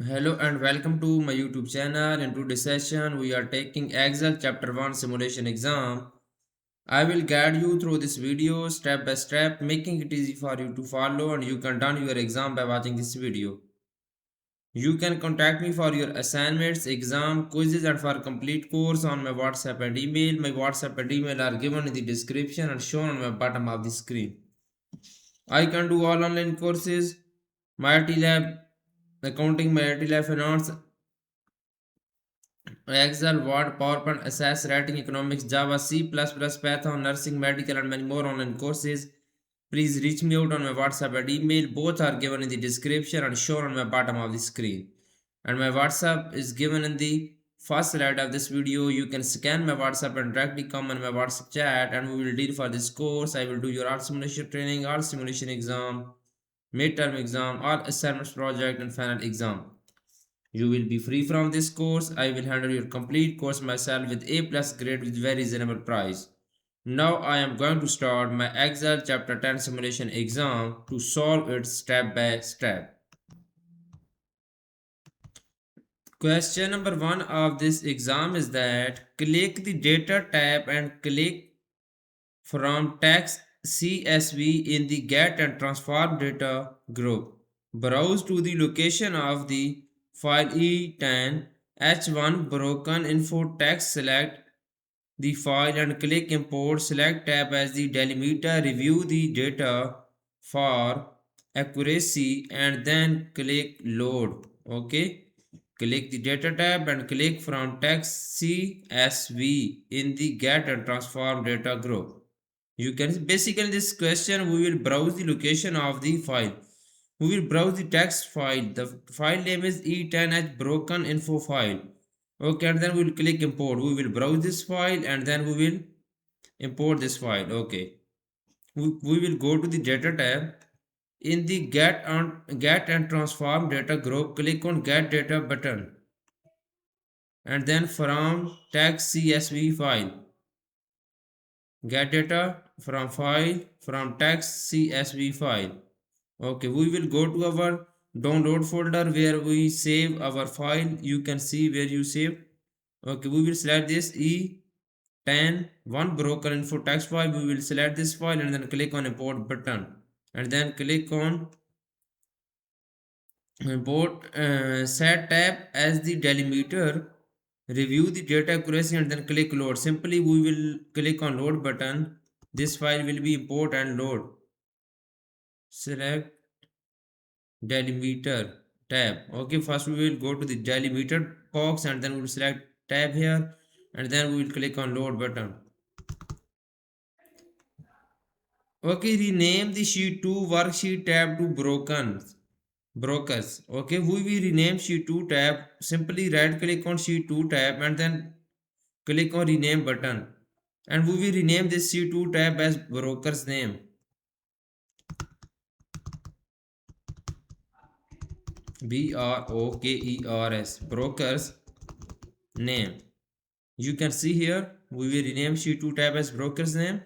Hello and welcome to my YouTube channel. In today's session, we are taking Excel Chapter 1 Simulation Exam. I will guide you through this video step by step, making it easy for you to follow, and you can done your exam by watching this video. You can contact me for your assignments, exam, quizzes, and for complete course on my WhatsApp and email. My WhatsApp and email are given in the description and shown on the bottom of the screen. I can do all online courses, my IT lab, accounting, my IT lab finance, Excel, Word, PowerPoint, Access, Writing, Economics, Java, C++, Python, Nursing, Medical, and many more online courses. Please reach me out on my WhatsApp and email. Both are given in the description and shown on my bottom of the screen. And my WhatsApp is given in the first slide of this video. You can scan my WhatsApp and directly come on my WhatsApp chat, and we will deal for this course. I will do your all simulation training, all simulation exam, midterm exam, all assignments project, and final exam. You will be free from this course. I will handle your complete course myself with A plus grade with very reasonable price. Now I am going to start my Excel chapter 10 simulation exam to solve it step by step. Question number 1 of this exam is that click the data tab and click from text CSV in the get and transform data group. Browse to the location of the file E10 H1 broken info text. Select the file and click import. Select tab as the delimiter. Review the data for accuracy and then click load. Okay. Click the data tab and click from text CSV in the get and transform data group. You can basically this question we will browse the location of the file. We will browse the text file. The file name is E10H broken info file. Okay, and then we will click import. We will browse this file and then we will import this file. Okay. We will go to the data tab. In the get and transform data group, click on get data button and then from text CSV file. Get data from file from text CSV file. Okay, we will go to our download folder where we save our file. You can see where you save. Okay, we will select this E10 one broker info text file. We will select this file and then click on import button and then click on import. Set tab as the delimiter. Review the data accuracy and then click load. Simply we will click on load button. This file will be import and load. Select delimiter tab. Okay, first we will go to the delimiter box and then we will select tab here and then we will click on load button. Okay, rename the sheet 2 worksheet tab to brokers. Okay, we will rename sheet 2 tab. Simply right click on sheet 2 tab and then click on rename button and we will rename this sheet 2 tab as brokers name. BROKERS brokers name. You can see here we will rename sheet 2 tab as brokers name.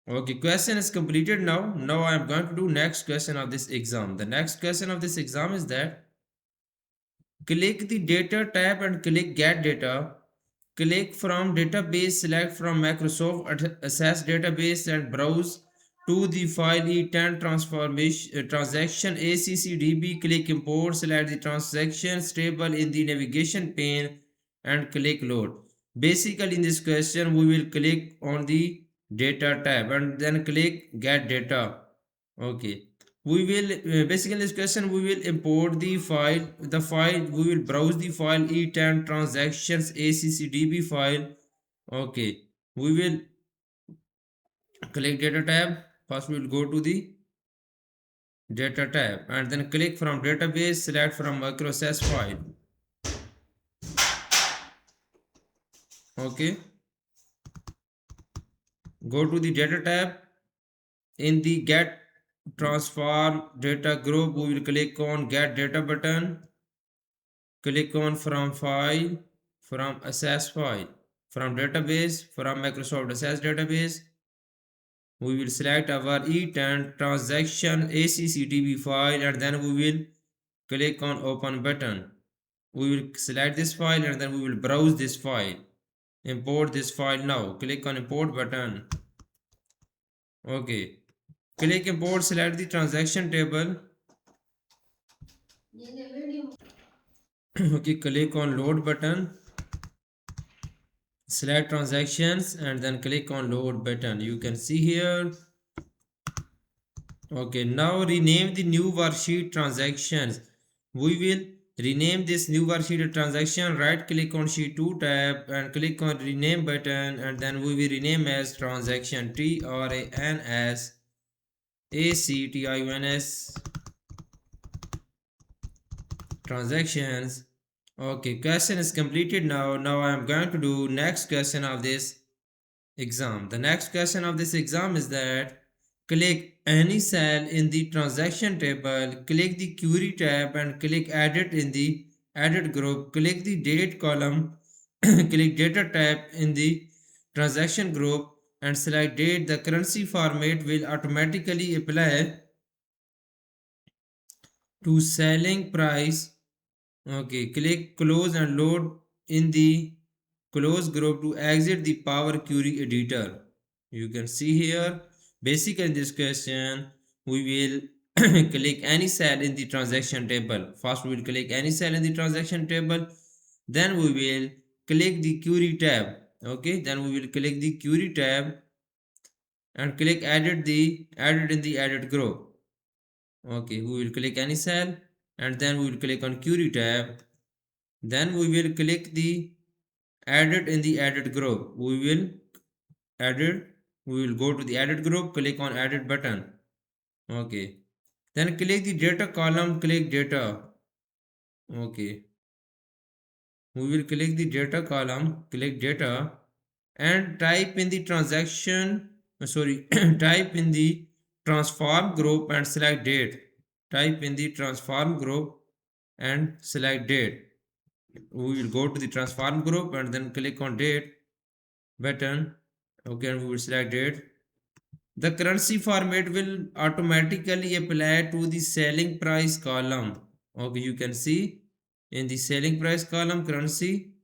Okay, question is completed now. Now I am going to do next question of this exam. The next question of this exam is that click the data tab and click get data. Click from database, select from Microsoft Access database and browse to the file E10 transformation transaction ACCDB. Click import, select the transactions table in the navigation pane and click load. Basically in this question we will click on the data tab and then click get data. Okay, we will basically in this question we will import the file we will browse the file e10 transactions ACCDB file. Okay, we will click data tab. First we will go to the data tab and then click from database, select from microaccess file. Okay, go to the data tab. In the get transform data group we will click on get data button. Click on from file, from access file, from database, from Microsoft Access database. We will select our E10 transaction ACCTB file and then we will click on open button. We will select this file and then we will browse this file. Import this file now. Click on import button. Okay. Click import, select the transaction table. Okay, click on load button. Select transactions and then click on load button. You can see here. Okay, now rename the new worksheet transactions. We will rename this new worksheet transaction. Right click on sheet 2 tab and click on rename button and then we will rename as transaction TRANSACTIONS transactions. Okay, question is completed now. Now I am going to do next question of this exam. The next question of this exam is that click any cell in the transaction table, click the query tab and click edit in the edit group, click the date column, click data tab in the transaction group and select date. The currency format will automatically apply to selling price. Okay, click close and load in the close group to exit the Power Query editor. You can see here, basic in this question, we will click any cell in the transaction table. First, we will click any cell in the transaction table. Then we will click the query tab. Okay, then we will click the query tab and click edit in the edit group. Okay, we will click any cell and then we will click on query tab. Then we will click the edit in the edit group. Edit, we will go to the edit group, click on edit button. Okay. Then click the data column, click data. Okay. We will click the data column, click data and type in the type in the transform group and select date. Type in the transform group and select date. We will go to the transform group and then click on date button. Okay, and we will select date. The currency format will automatically apply to the selling price column. Okay, you can see in the selling price column, currency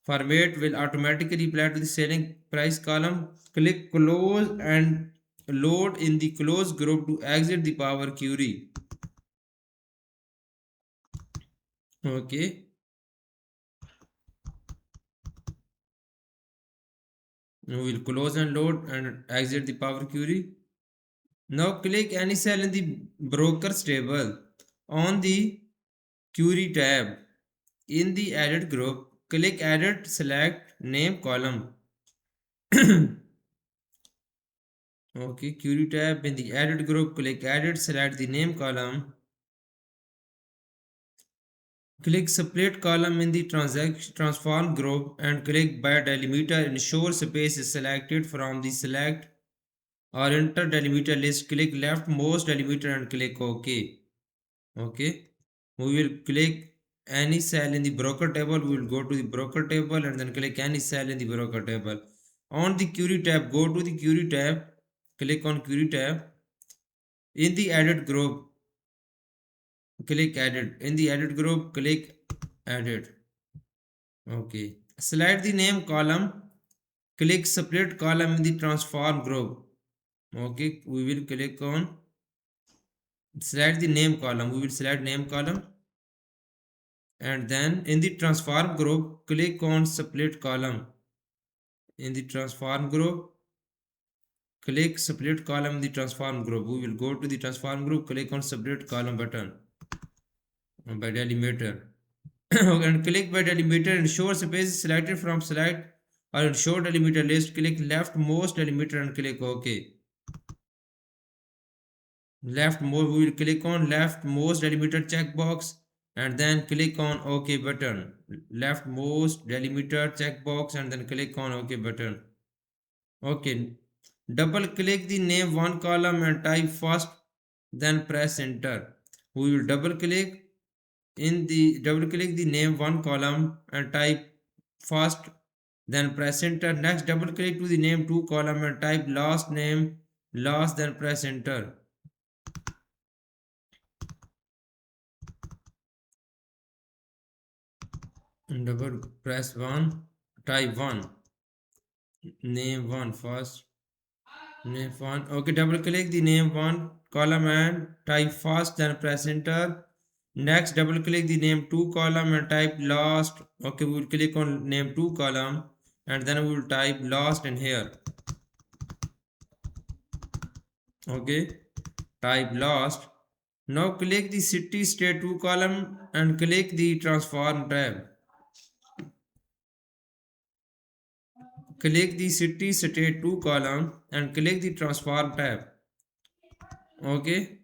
format will automatically apply to the selling price column. Click close and load in the close group to exit the Power Query. Okay, we will close and load and exit the Power Query. Now click any cell in the brokers table. On the query tab in the edit group, click edit, select name column. Okay, query tab in the edit group, click edit, select the name column. Click split column in the transaction transform group and click by delimiter. Ensure space is selected from the select or enter delimiter list. Click leftmost delimiter and click OK. Okay. We will click any cell in the broker table. We will go to the broker table and then click any cell in the broker table. On the query tab, go to the query tab, click on query tab. In the edit group, click edit. In the edit group, click edit. Okay. Select the name column, click split column in the transform group. Okay, we will click on select the name column. We will select name column and then in the transform group click on split column. In the transform group click split column in the transform group. We will go to the transform group, click on split column button by delimiter and click by delimiter. Ensure space is selected from select or ensure delimiter list. Click leftmost delimiter and click OK. Leftmost, we will click on leftmost delimiter checkbox and then click on OK button. Leftmost delimiter checkbox and then click on OK button. Okay. Double click the name one column and type first, then press enter. We will double click the name one column and type first, then press enter. Next, double click to the name two column and type last name last, then press enter. Double press 1, type 1, name 1 first, name 1. Okay, double click the name 1 column and type first, then press enter. Next, double click the name 2 column and type last. Okay, we will click on name 2 column and then we will type last in here. Okay, type last. Now click the city state 2 column and click the transform tab. Click the city state 2 column and click the transform tab. Okay.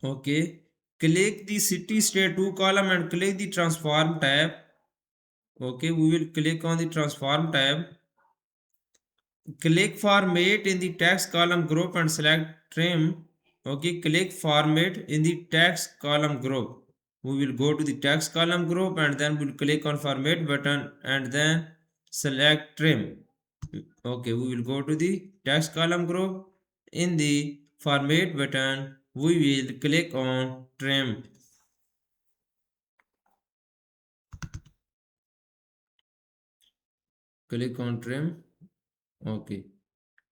Okay. Click the city state 2 column and click the transform tab. Okay, we will click on the transform tab. Click format in the text column group and select trim. Okay, click format in the text column group. We will go to the text column group and then we'll click on format button and then select trim. Okay, we will go to the text column group. In the format button, we will click on trim. Click on trim. Okay.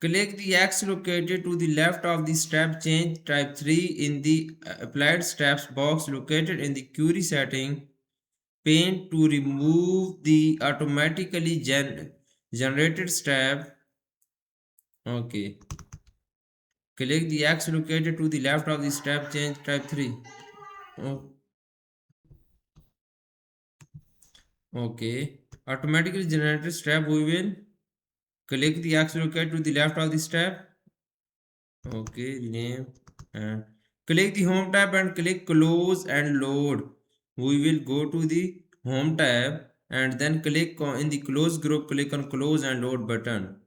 Click the X located to the left of the step change type 3 in the applied steps box located in the query setting pane to remove the automatically generated step. Okay. Click the X located to the left of the step change type 3. Oh, okay. Automatically generated step, we will click the X located to the left of the step. Okay, name and click the home tab and click close and load. We will go to the home tab and then click on in the close group, click on close and load button.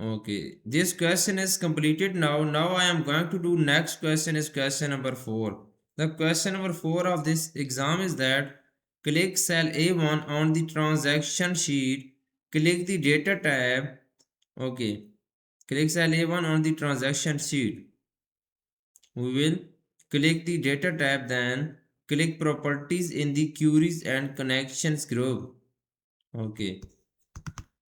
Okay, this question is completed now. Now I am going to do next question is question number 4. The question number 4 of this exam is that click cell A1 on the transaction sheet, click the data tab. Okay, click cell A1 on the transaction sheet. We will click the data tab, then click properties in the queries and connections group. Okay,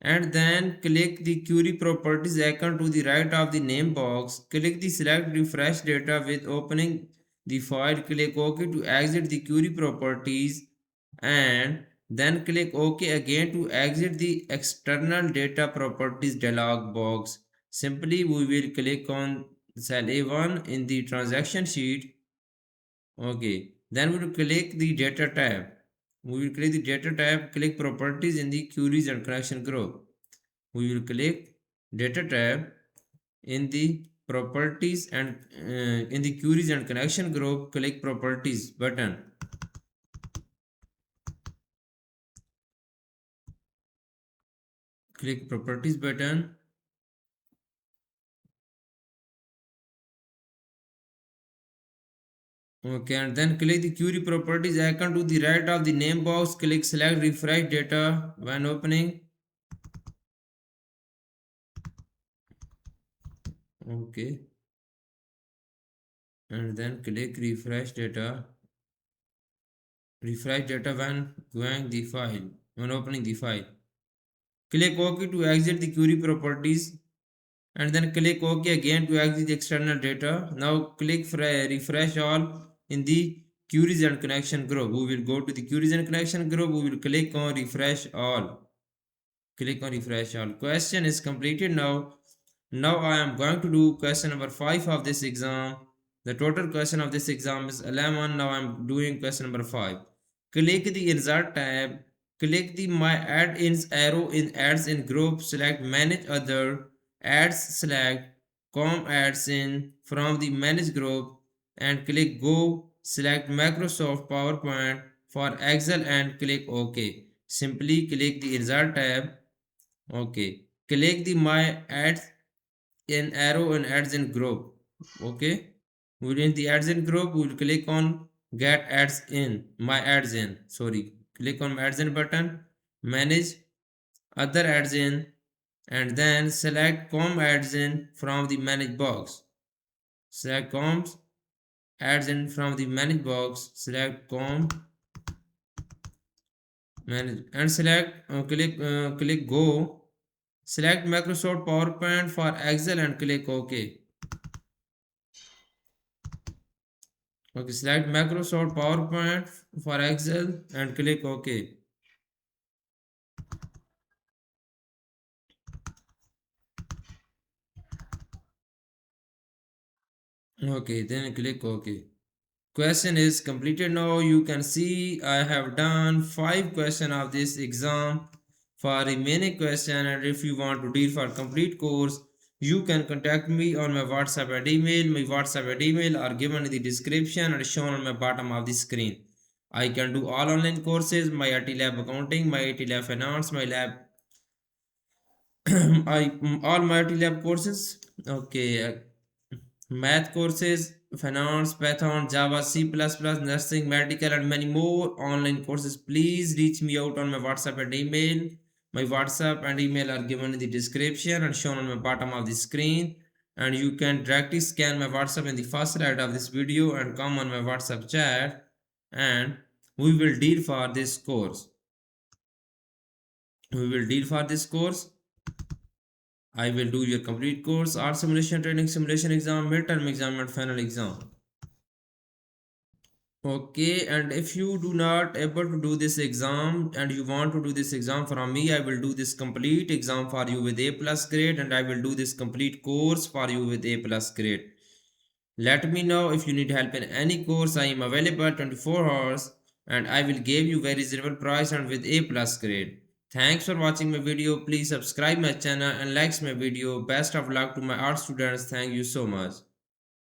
and then click the query properties icon to the right of the name box. Click the select refresh data with opening the file. Click OK to exit the query properties and then click OK again to exit the external data properties dialog box. Simply we will click on cell A1 in the transaction sheet. Okay, then we will click the data tab. We will click the data tab, click properties in the queries and connection group. We will click data tab in the properties and in the queries and connection group, click properties button. Click properties button. Okay, and then click the query properties icon to the right of the name box. Click select refresh data when opening. Okay, and then click refresh data. Refresh data when going the file, when opening the file. Click OK to exit the query properties and then click OK again to exit the external data. Now click refresh all in the queries and connection group. We will go to the queries and connection group. We will click on refresh all. Click on refresh all. Question is completed now. Now I am going to do question number 5 of this exam. The total question of this exam is 11. Now I am doing question number 5. Click the insert tab. Click the my add-ins arrow in ads in group. Select manage other ads. Select com ads in from the manage group and click go. Select Microsoft PowerPoint for Excel and click OK. Simply click the insert tab. Okay. Click the my ads in arrow and ads in group. Okay. Within the ads in group, we will click on get ads in. My ads in. Sorry. Click on ads in button. Manage other adds in, and then select com adds in from the manage box. Select coms adds in from the manage box, select com manage and select click go. Select Microsoft PowerPoint for Excel and click OK. Okay, select Microsoft PowerPoint for Excel and click OK. Okay, then click OK. Question is completed. Now you can see I have done 5 questions of this exam. For remaining question, and if you want to deal for complete course, you can contact me on my WhatsApp and email. My WhatsApp and email are given in the description and shown on my bottom of the screen. I can do all online courses, my IT lab accounting, my IT lab finance, my lab I all my IT lab courses. Okay, math courses, finance, Python, Java, C++, nursing, medical, and many more online courses. Please reach me out on my WhatsApp and email. My WhatsApp and email are given in the description and shown on the bottom of the screen. And you can directly scan my WhatsApp in the first slide of this video and come on my WhatsApp chat, and we will deal for this course. We will deal for this course. I will do your complete course, art simulation, training simulation exam, midterm exam, and final exam. Okay, and if you do not able to do this exam and you want to do this exam from me, I will do this complete exam for you with A plus grade, and I will do this complete course for you with A plus grade. Let me know if you need help in any course. I am available 24 hours and I will give you very reasonable price and with A plus grade. Thanks for watching my video. Please subscribe my channel and likes my video. Best of luck to my art students. Thank you so much.